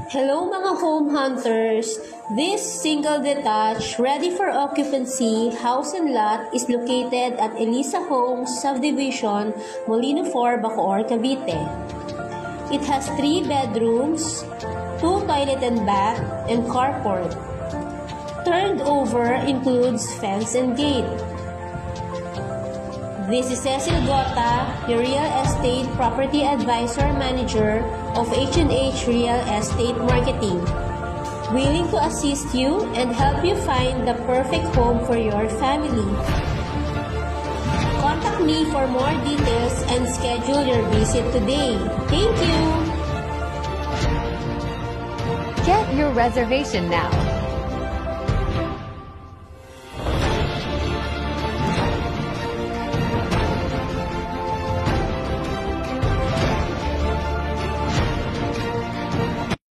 Hello mga home hunters! This single detached, ready for occupancy house and lot is located at Elisa Homes Subdivision, Molino 4, Bacoor, Cavite. It has 3 bedrooms, 2 toilet and bath, and carport. Turned over includes fence and gate. This is Cecil Gota, your Real Estate Property Advisor Manager of H&H Real Estate Marketing, willing to assist you and help you find the perfect home for your family. Contact me for more details and schedule your visit today. Thank you! Get your reservation now.